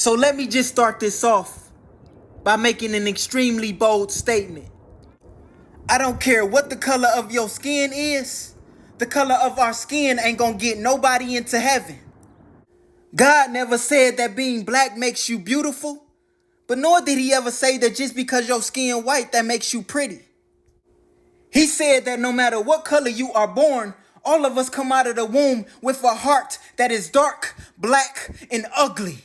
So let me just start this off by making an extremely bold statement. I don't care what the color of your skin is, the color of our skin ain't gonna get nobody into heaven. God never said that being black makes you beautiful, but nor did he ever say that just because your skin white that makes you pretty. He said that no matter what color you are born, all of us come out of the womb with a heart that is dark, black, and ugly.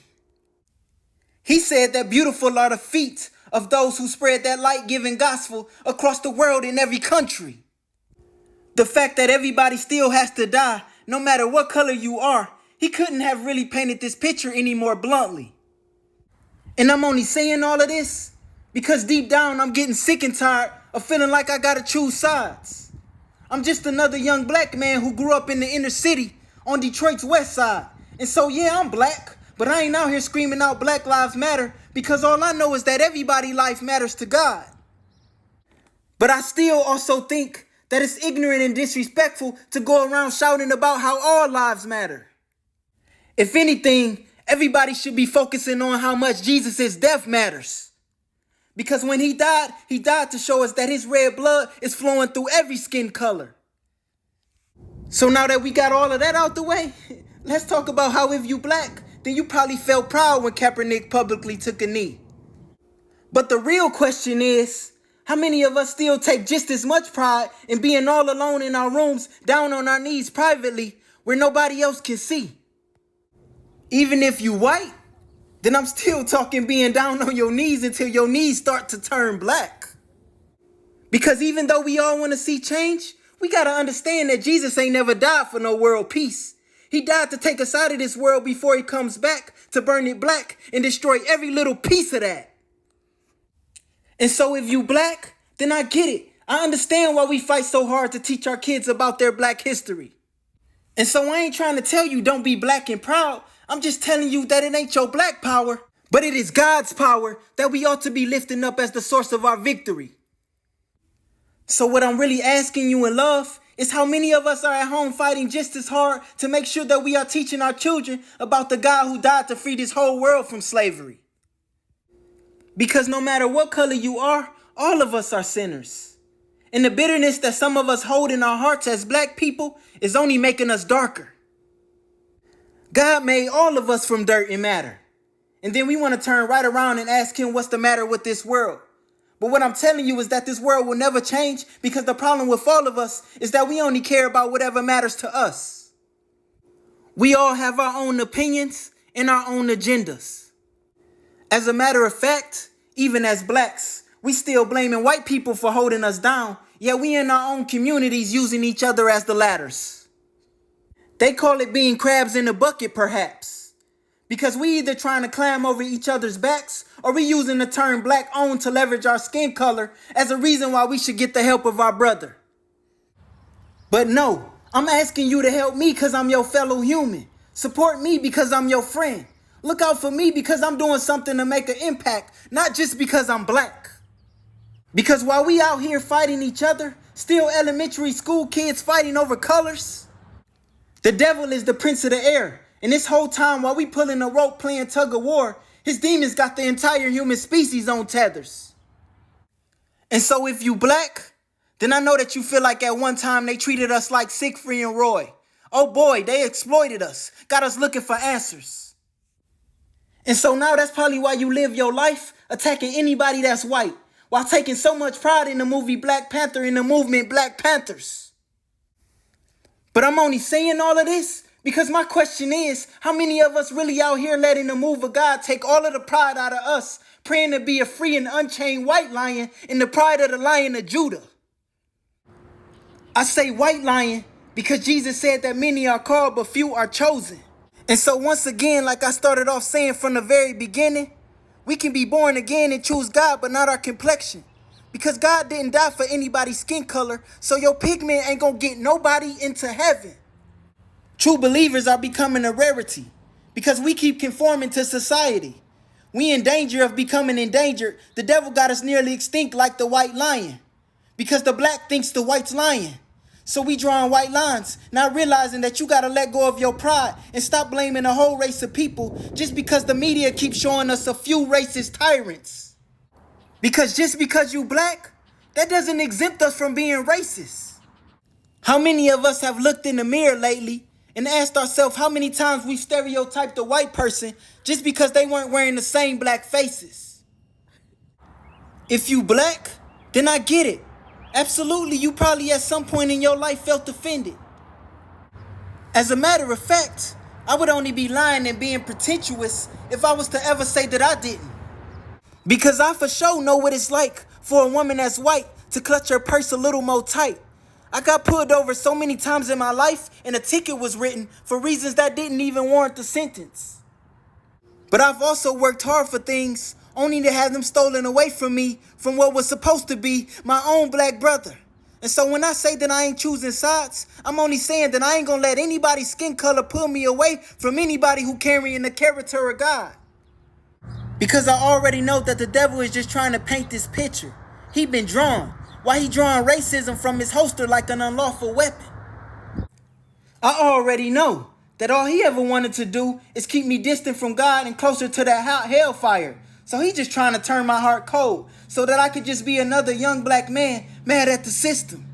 He said that beautiful are the feet of those who spread that light-giving gospel across the world in every country. The fact that everybody still has to die, no matter what color you are, he couldn't have really painted this picture any more bluntly. And I'm only saying all of this because deep down I'm getting sick and tired of feeling like I gotta choose sides. I'm just another young black man who grew up in the inner city on Detroit's west side. And so yeah, I'm black, but I ain't out here screaming out Black Lives Matter because all I know is that everybody's life matters to God. But I still also think that it's ignorant and disrespectful to go around shouting about how all lives matter. If anything, everybody should be focusing on how much Jesus' death matters. Because when he died to show us that his red blood is flowing through every skin color. So now that we got all of that out the way, let's talk about how if you black, then you probably felt proud when Kaepernick publicly took a knee. But the real question is, how many of us still take just as much pride in being all alone in our rooms, down on our knees privately, where nobody else can see? Even if you white, then I'm still talking being down on your knees until your knees start to turn black. Because even though we all want to see change, we got to understand that Jesus ain't never died for no world peace. He died to take us out of this world before he comes back to burn it black and destroy every little piece of that. And so if you black, then I get it. I understand why we fight so hard to teach our kids about their black history. And so I ain't trying to tell you don't be black and proud. I'm just telling you that it ain't your black power, but it is God's power that we ought to be lifting up as the source of our victory. So what I'm really asking you in love is how many of us are at home fighting just as hard to make sure that we are teaching our children about the God who died to free this whole world from slavery. Because no matter what color you are, all of us are sinners. And the bitterness that some of us hold in our hearts as black people is only making us darker. God made all of us from dirt and matter. And then we want to turn right around and ask him what's the matter with this world. But what I'm telling you is that this world will never change because the problem with all of us is that we only care about whatever matters to us. We all have our own opinions and our own agendas. As a matter of fact, even as blacks, we still blaming white people for holding us down, yet we in our own communities using each other as the ladders. They call it being crabs in a bucket, perhaps. Because we either trying to climb over each other's backs or we using the term black owned to leverage our skin color as a reason why we should get the help of our brother. But no, I'm asking you to help me because I'm your fellow human. Support me because I'm your friend. Look out for me because I'm doing something to make an impact, not just because I'm black. Because while we out here fighting each other, still elementary school kids fighting over colors, the devil is the prince of the air. And this whole time while we pulling a rope playing tug of war, his demons got the entire human species on tethers. And so if you black, then I know that you feel like at one time they treated us like Siegfried and Roy. Oh boy, they exploited us, got us looking for answers. And so now that's probably why you live your life attacking anybody that's white, while taking so much pride in the movie Black Panther and the movement Black Panthers. But I'm only saying all of this because my question is, how many of us really out here letting the move of God take all of the pride out of us, praying to be a free and unchained white lion in the pride of the Lion of Judah? I say white lion because Jesus said that many are called but few are chosen. And so once again, like I started off saying from the very beginning, we can be born again and choose God but not our complexion. Because God didn't die for anybody's skin color, so your pigment ain't gonna get nobody into heaven. True believers are becoming a rarity because we keep conforming to society. We in danger of becoming endangered. The devil got us nearly extinct like the white lion because the black thinks the white's lying. So we drawing white lines, not realizing that you gotta let go of your pride and stop blaming a whole race of people just because the media keeps showing us a few racist tyrants. Because just because you black, that doesn't exempt us from being racist. How many of us have looked in the mirror lately and asked ourselves how many times we've stereotyped a white person just because they weren't wearing the same black faces? If you black, then I get it. Absolutely, you probably at some point in your life felt offended. As a matter of fact, I would only be lying and being pretentious if I was to ever say that I didn't. Because I for sure know what it's like for a woman that's white to clutch her purse a little more tight. I got pulled over so many times in my life and a ticket was written for reasons that didn't even warrant the sentence. But I've also worked hard for things only to have them stolen away from me from what was supposed to be my own black brother. And so when I say that I ain't choosing sides, I'm only saying that I ain't gonna let anybody's skin color pull me away from anybody who carrying the character of God. Because I already know that the devil is just trying to paint this picture. He been drawn. Why he drawing racism from his holster like an unlawful weapon? I already know that all he ever wanted to do is keep me distant from God and closer to that hellfire. So he just trying to turn my heart cold so that I could just be another young black man mad at the system.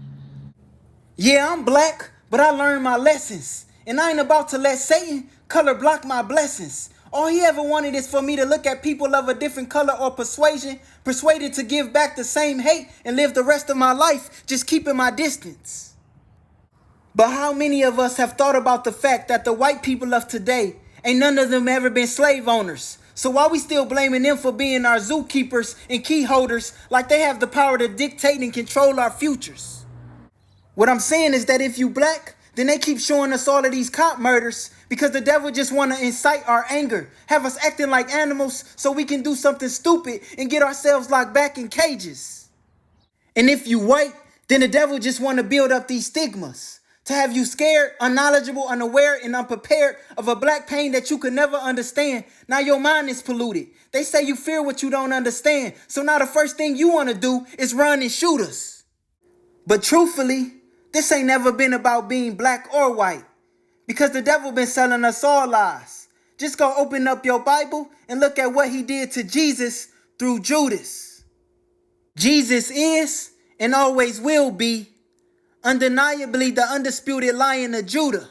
Yeah, I'm black, but I learned my lessons. And I ain't about to let Satan color block my blessings. All he ever wanted is for me to look at people of a different color or persuasion, persuaded to give back the same hate and live the rest of my life just keeping my distance. But how many of us have thought about the fact that the white people of today, ain't none of them ever been slave owners? So why we still blaming them for being our zookeepers and key holders like they have the power to dictate and control our futures? What I'm saying is that if you black, then they keep showing us all of these cop murders because the devil just want to incite our anger, have us acting like animals so we can do something stupid and get ourselves locked back in cages. And if you white, then the devil just want to build up these stigmas to have you scared, unknowledgeable, unaware, and unprepared of a black pain that you could never understand. Now your mind is polluted. They say you fear what you don't understand. So now the first thing you want to do is run and shoot us. But truthfully, this ain't never been about being black or white, because the devil been selling us all lies. Just go open up your Bible and look at what he did to Jesus through Judas. Jesus is and always will be undeniably the undisputed Lion of Judah.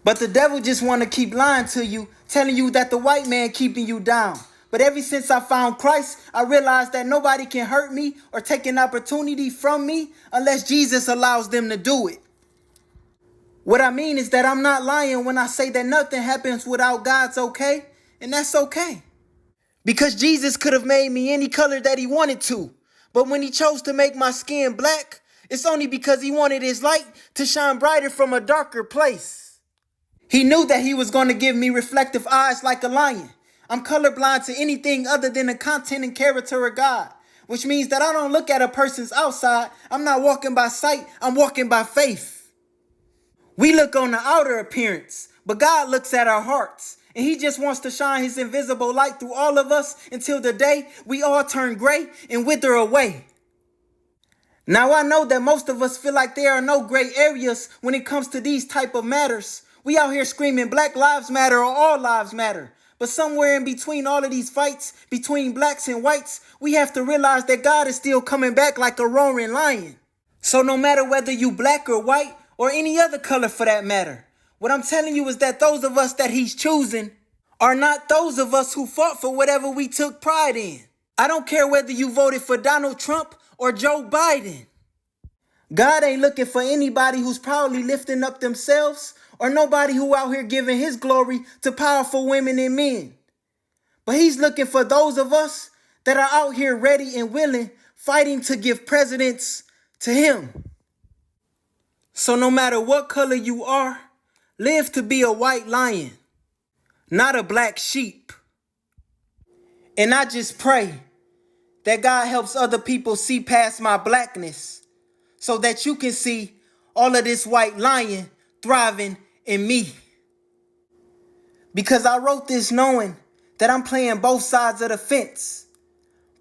But the devil just want to keep lying to you, telling you that the white man keeping you down. But ever since I found Christ, I realized that nobody can hurt me or take an opportunity from me unless Jesus allows them to do it. What I mean is that I'm not lying when I say that nothing happens without God's okay, and that's okay. Because Jesus could have made me any color that he wanted to, but when he chose to make my skin black, it's only because he wanted his light to shine brighter from a darker place. He knew that he was going to give me reflective eyes like a lion. I'm colorblind to anything other than the content and character of God, which means that I don't look at a person's outside. I'm not walking by sight, I'm walking by faith. We look on the outer appearance, but God looks at our hearts. And he just wants to shine his invisible light through all of us until the day we all turn gray and wither away. Now I know that most of us feel like there are no gray areas when it comes to these type of matters. We out here screaming Black Lives Matter or All Lives Matter. But somewhere in between all of these fights between blacks and whites, we have to realize that God is still coming back like a roaring lion. So no matter whether you black or white or any other color for that matter, what I'm telling you is that those of us that he's choosing are not those of us who fought for whatever we took pride in. I don't care whether you voted for Donald Trump or Joe Biden. God ain't looking for anybody who's proudly lifting up themselves or nobody who out here giving his glory to powerful women and men. But he's looking for those of us that are out here ready and willing, fighting to give precedence to him. So no matter what color you are, live to be a white lion, not a black sheep. And I just pray that God helps other people see past my blackness so that you can see all of this white lion thriving in me. Because I wrote this knowing that I'm playing both sides of the fence.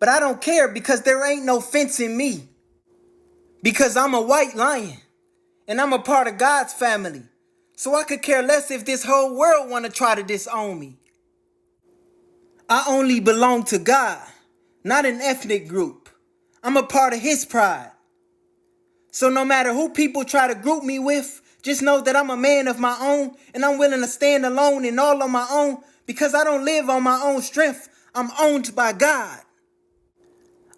But I don't care because there ain't no fence in me. Because I'm a white lion. And I'm a part of God's family. So I could care less if this whole world want to try to disown me. I only belong to God, not an ethnic group. I'm a part of His pride. So no matter who people try to group me with, just know that I'm a man of my own and I'm willing to stand alone and all on my own because I don't live on my own strength. I'm owned by God.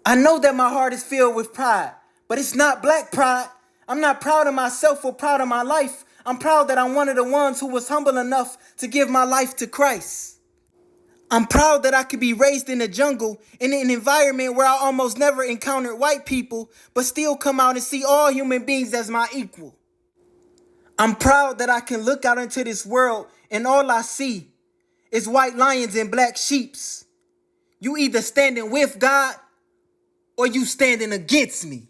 I know that my heart is filled with pride, but it's not black pride. I'm not proud of myself or proud of my life. I'm proud that I'm one of the ones who was humble enough to give my life to Christ. I'm proud that I could be raised in the jungle in an environment where I almost never encountered white people, but still come out and see all human beings as my equal. I'm proud that I can look out into this world and all I see is white lions and black sheeps. You either standing with God or you standing against me.